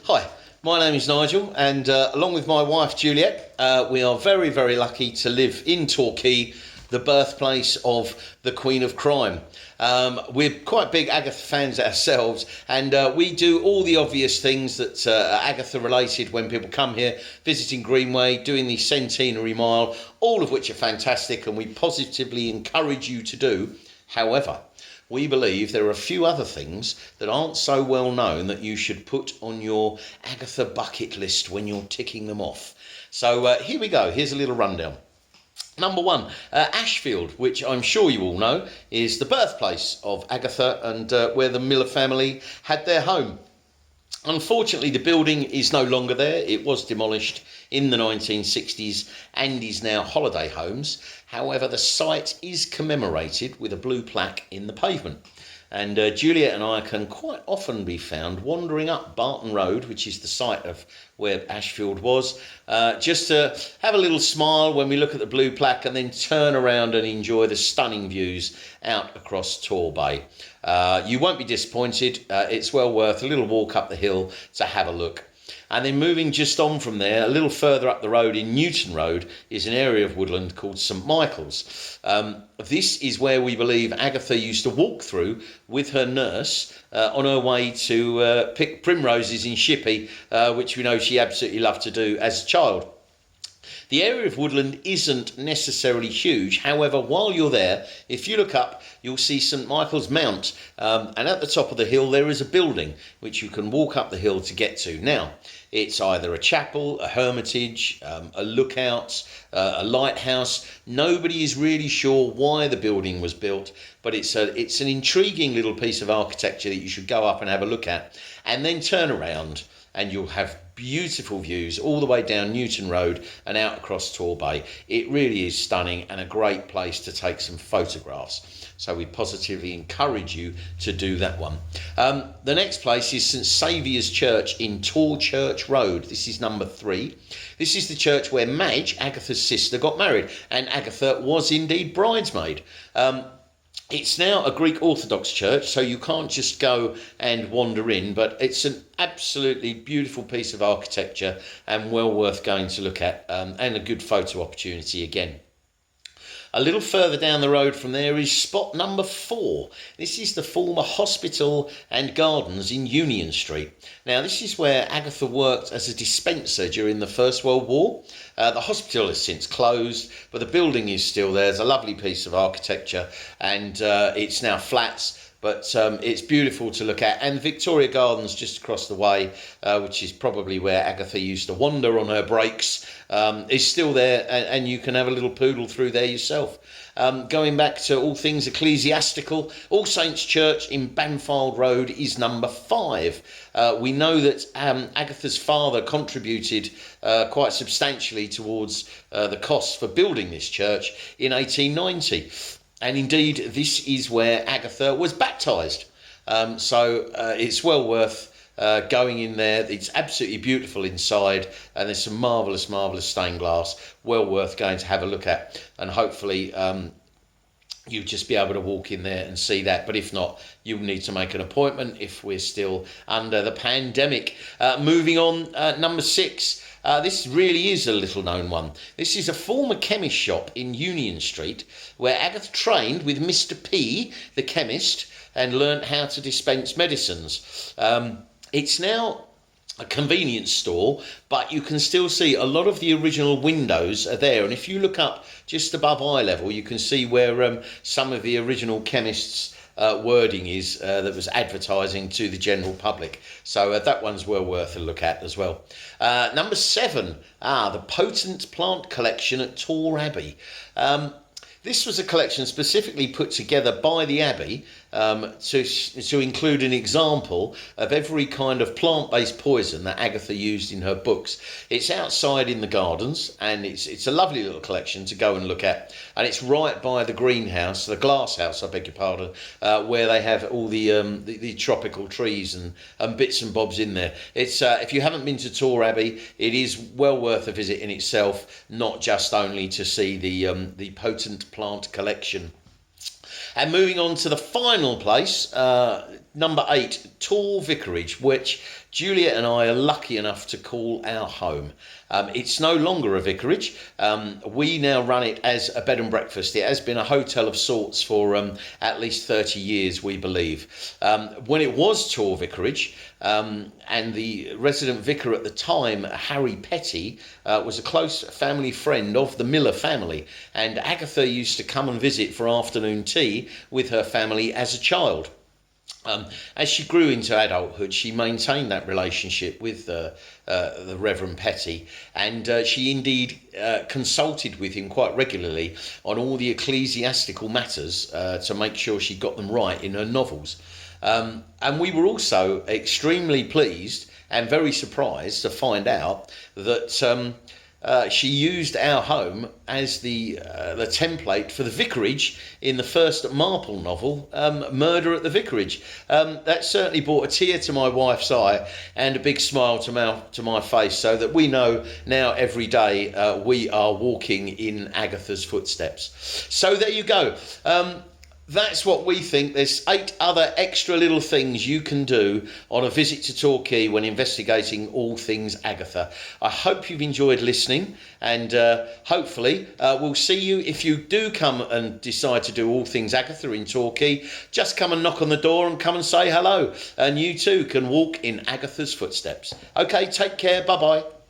Hi, my name is Nigel, and along with my wife Juliette, we are very, very lucky to live in Torquay, the birthplace of the Queen of Crime. We're quite big Agatha fans ourselves, and we do all the obvious things that are Agatha related when people come here, visiting Greenway, doing the Centenary Mile, all of which are fantastic and we positively encourage you to do. However, we believe there are a few other things that aren't so well known that you should put on your Agatha bucket list when you're ticking them off. So here we go. Here's a little rundown. Number one, Ashfield, which I'm sure you all know, is the birthplace of Agatha and where the Miller family had their home. Unfortunately, the building is no longer there. It was demolished in the 1960s and is now holiday homes. However, the site is commemorated with a blue plaque in the pavement. And Juliet and I can quite often be found wandering up Barton Road, which is the site of where Ashfield was, just to have a little smile when we look at the blue plaque and then turn around and enjoy the stunning views out across Torre. You won't be disappointed. It's well worth a little walk up the hill to have a look. And then moving just on from there, a little further up the road in Newton Road is an area of woodland called St Michael's. This is where we believe Agatha used to walk through with her nurse on her way to pick primroses in Shippey, which we know she absolutely loved to do as a child. The area of woodland isn't necessarily huge. However, while you're there, if you look up, you'll see St Michael's Mount. And at the top of the hill, there is a building which you can walk up the hill to get to. Now, it's either a chapel, a hermitage, a lookout, a lighthouse. Nobody is really sure why the building was built, but it's an intriguing little piece of architecture that you should go up and have a look at, and then turn around and you'll have beautiful views all the way down Newton Road and out across Torre. It really is stunning and a great place to take some photographs. So we positively encourage you to do that one. The next place is St Xavier's Church in Torre Church Road. This is number 3. This is the church where Madge, Agatha's sister, got married, and Agatha was indeed bridesmaid. It's now a Greek Orthodox church, so you can't just go and wander in, but it's an absolutely beautiful piece of architecture and well worth going to look at, and a good photo opportunity again. A little further down the road from there is spot number 4. This is the former hospital and gardens in Union Street. Now, this is where Agatha worked as a dispenser during the First World War. The hospital has since closed, but the building is still there. It's a lovely piece of architecture, and it's now flats. But it's beautiful to look at. And Victoria Gardens just across the way, which is probably where Agatha used to wander on her breaks, is still there, and you can have a little poodle through there yourself. Going back to all things ecclesiastical, All Saints Church in Banfield Road is number 5. We know that Agatha's father contributed quite substantially towards the costs for building this church in 1890. And indeed, this is where Agatha was baptised. So it's well worth going in there. It's absolutely beautiful inside, and there's some marvellous, marvellous stained glass. Well worth going to have a look at. And hopefully you'll just be able to walk in there and see that. But if not, you'll need to make an appointment if we're still under the pandemic. Moving on, number 6. This really is a little known one. This is a former chemist shop in Union Street where Agatha trained with Mr. P, the chemist, and learnt how to dispense medicines. It's now a convenience store, but you can still see a lot of the original windows are there. And if you look up just above eye level, you can see where some of the original chemists' wording is that was advertising to the general public. So that one's well worth a look at as well. Number 7, the Potent Plant Collection at Torre Abbey. This was a collection specifically put together by the Abbey to include an example of every kind of plant-based poison that Agatha used in her books. It's outside in the gardens, and it's a lovely little collection to go and look at. And it's right by the greenhouse, the glass house, I beg your pardon, where they have all the tropical trees and bits and bobs in there. It's if you haven't been to Torre Abbey, it is well worth a visit in itself, not just only to see the potent plant collection. And moving on to the final place, number 8, Torre Vicarage, which Juliet and I are lucky enough to call our home. It's no longer a vicarage. We now run it as a bed and breakfast. It has been a hotel of sorts for at least 30 years, we believe. When it was Torre Vicarage, and the resident vicar at the time, Harry Petty, was a close family friend of the Miller family, and Agatha used to come and visit for afternoon tea with her family as a child. As she grew into adulthood, she maintained that relationship with the Reverend Petty, and she indeed consulted with him quite regularly on all the ecclesiastical matters to make sure she got them right in her novels. And we were also extremely pleased and very surprised to find out that she used our home as the template for the vicarage in the first Marple novel, Murder at the Vicarage. That certainly brought a tear to my wife's eye and a big smile to my face, so that we know now every day we are walking in Agatha's footsteps. So there you go. That's what we think. There's 8 other extra little things you can do on a visit to Torquay when investigating all things Agatha. I hope you've enjoyed listening, and hopefully we'll see you if you do come and decide to do all things Agatha in Torquay. Just come and knock on the door and come and say hello, and you too can walk in Agatha's footsteps. Okay, take care. Bye-bye.